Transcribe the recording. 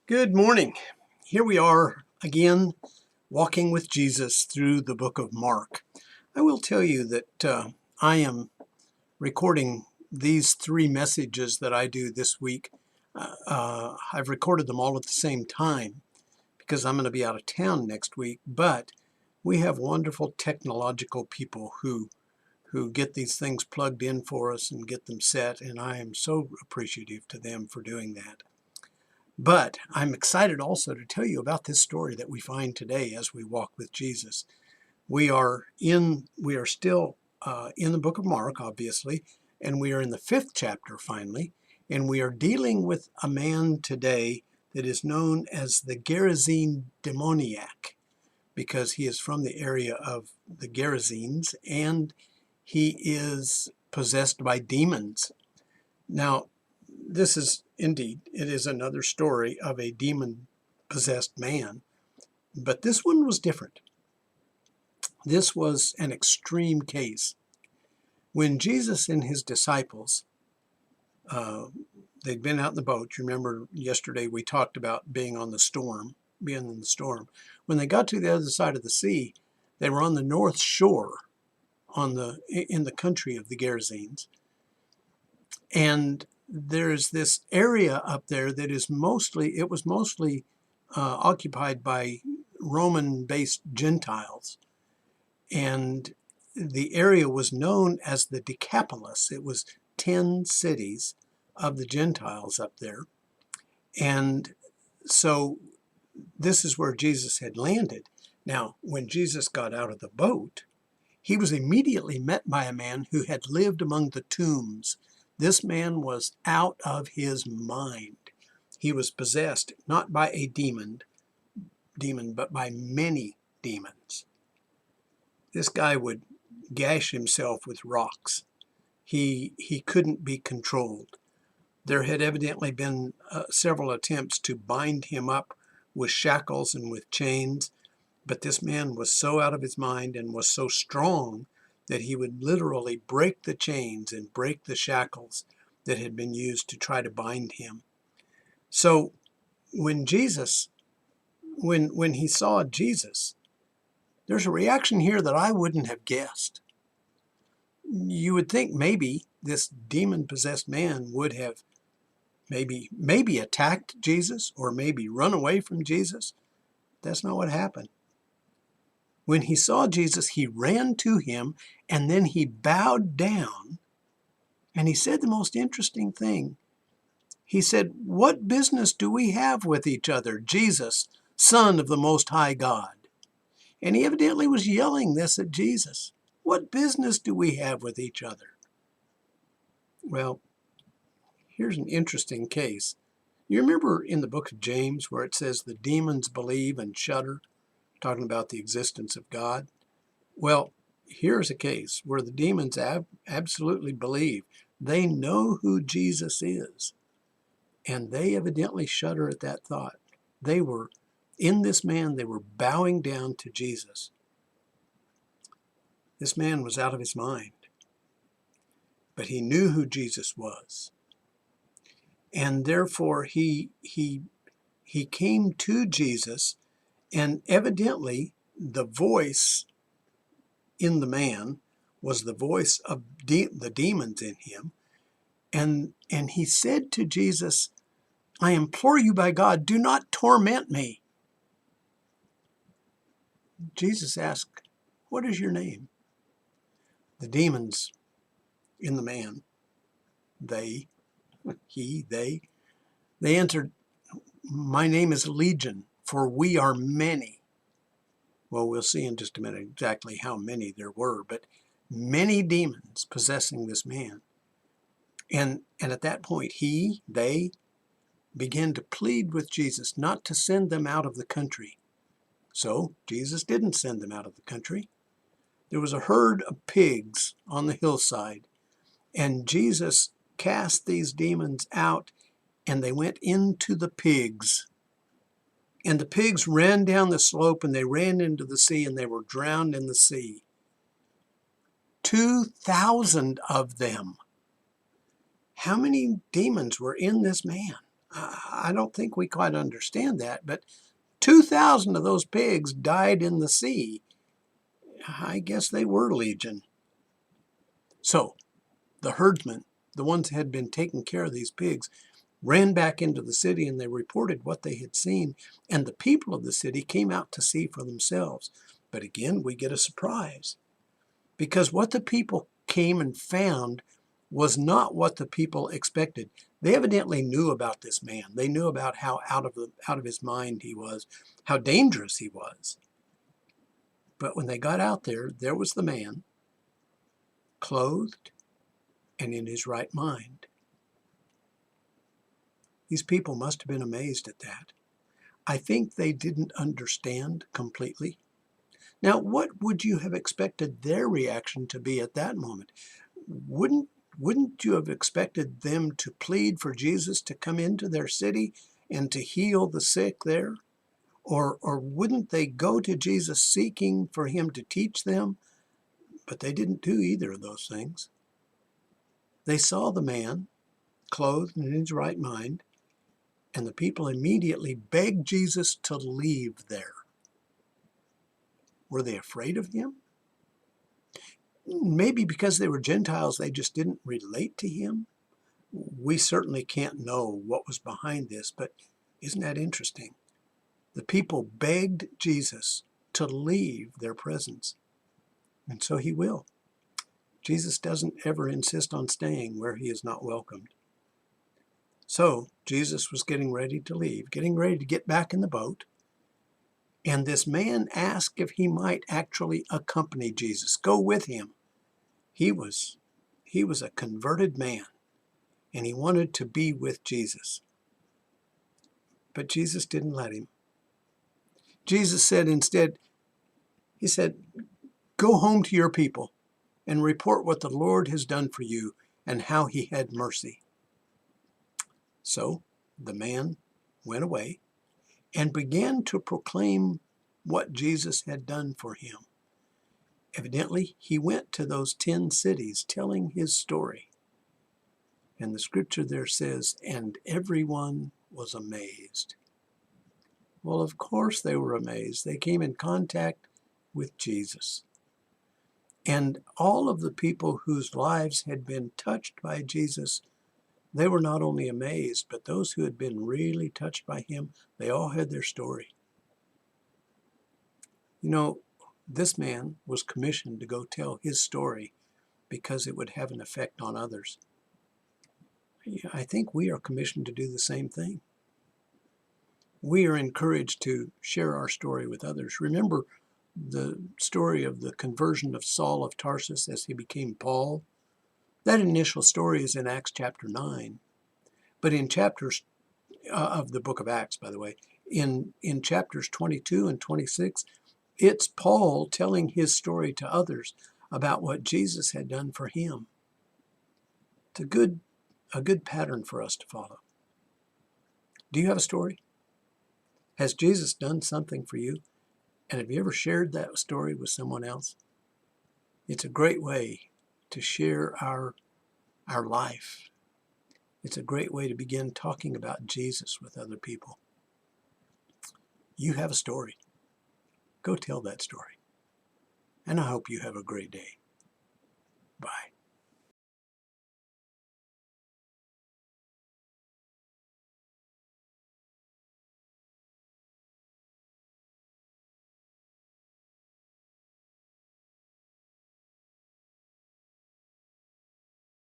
Good morning. Here we are again, walking with Jesus through the book of Mark. I will tell you that I am recording these three messages that I do this week. I've recorded them all at the same time because I'm going to be out of town next week, but we have wonderful technological people who get these things plugged in for us and get them set, and I am so appreciative to them for doing that. But I'm excited also to tell you about this story that we find today as we walk with Jesus. We are still in the book of Mark, obviously, and we are in the 5th chapter finally, and we are dealing with a man today that is known as the Gerasene demoniac because he is from the area of the Gerasenes and he is possessed by demons. Now, this is indeed, it is another story of a demon-possessed man, but this one was different. This was an extreme case. When Jesus and his disciples, they'd been out in the boat. You remember yesterday we talked about being in the storm. When they got to the other side of the sea, they were on the north shore in the country of the Gerasenes. And there's this area up there that is mostly occupied by Roman-based Gentiles. And the area was known as the Decapolis. It was 10 cities of the Gentiles up there. And so this is where Jesus had landed. Now, when Jesus got out of the boat, he was immediately met by a man who had lived among the tombs. This man was out of his mind. He was possessed not by a demon, but by many demons. This guy would gash himself with rocks. He couldn't be controlled. There had evidently been several attempts to bind him up with shackles and with chains, but this man was so out of his mind and was so strong that he would literally break the chains and break the shackles that had been used to try to bind him. So when he saw Jesus, there's a reaction here that I wouldn't have guessed. You would think maybe this demon-possessed man would have maybe attacked Jesus or maybe run away from Jesus. That's not what happened. When he saw Jesus, he ran to him, and then he bowed down, and he said the most interesting thing. He said, "What business do we have with each other, Jesus, Son of the Most High God?" And he evidently was yelling this at Jesus. What business do we have with each other? Well, here's an interesting case. You remember in the book of James where it says the demons believe and shudder, talking about the existence of God? Well, here's a case where the demons absolutely believe. They know who Jesus is, and they evidently shudder at that thought. They were, in this man, they were bowing down to Jesus. This man was out of his mind, but he knew who Jesus was. And therefore, he came to Jesus, and evidently the voice in the man was the voice of the demons in him. And he said to Jesus, "I implore you by God, do not torment me." Jesus asked, "What is your name?" The demons in the man, they answered, "My name is Legion, for we are many." Well, we'll see in just a minute exactly how many there were, but many demons possessing this man. And at that point, they began to plead with Jesus not to send them out of the country. So Jesus didn't send them out of the country. There was a herd of pigs on the hillside, and Jesus cast these demons out, and they went into the pigs. And the pigs ran down the slope, and they ran into the sea, and they were drowned in the sea. 2,000 of them. How many demons were in this man? I don't think we quite understand that, but 2,000 of those pigs died in the sea. I guess they were legion. So the herdsmen, the ones that had been taking care of these pigs, ran back into the city and they reported what they had seen. And the people of the city came out to see for themselves. But again, we get a surprise, because what the people came and found was not what the people expected. They evidently knew about this man. They knew about how out of his mind he was, how dangerous he was. But when they got out there, there was the man, clothed and in his right mind. These people must have been amazed at that. I think they didn't understand completely. Now, what would you have expected their reaction to be at that moment? Wouldn't you have expected them to plead for Jesus to come into their city and to heal the sick there? Or wouldn't they go to Jesus seeking for him to teach them? But they didn't do either of those things. They saw the man, clothed and in his right mind, and the people immediately begged Jesus to leave there. Were they afraid of him? Maybe because they were Gentiles, they just didn't relate to him. We certainly can't know what was behind this, but isn't that interesting? The people begged Jesus to leave their presence, and so he will. Jesus doesn't ever insist on staying where he is not welcomed. So Jesus was getting ready to leave, getting ready to get back in the boat, and this man asked if he might actually accompany Jesus, go with him. He was a converted man, and he wanted to be with Jesus. But Jesus didn't let him. Jesus said instead, he said, go home to your people and report what the Lord has done for you and how he had mercy. So the man went away and began to proclaim what Jesus had done for him. Evidently, he went to those 10 cities telling his story. And the scripture there says, and everyone was amazed. Well, of course they were amazed. They came in contact with Jesus. And all of the people whose lives had been touched by Jesus, they were not only amazed, but those who had been really touched by him, they all had their story. You know, this man was commissioned to go tell his story because it would have an effect on others. I think we are commissioned to do the same thing. We are encouraged to share our story with others. Remember the story of the conversion of Saul of Tarsus as he became Paul? That initial story is in Acts chapter 9. But in chapters of the book of Acts, by the way, in chapters 22 and 26, it's Paul telling his story to others about what Jesus had done for him. It's a good pattern for us to follow. Do you have a story? Has Jesus done something for you? And have you ever shared that story with someone else? It's a great way to share our life. It's a great way to begin talking about Jesus with other people. You have a story. Go tell that story. And I hope you have a great day. Bye.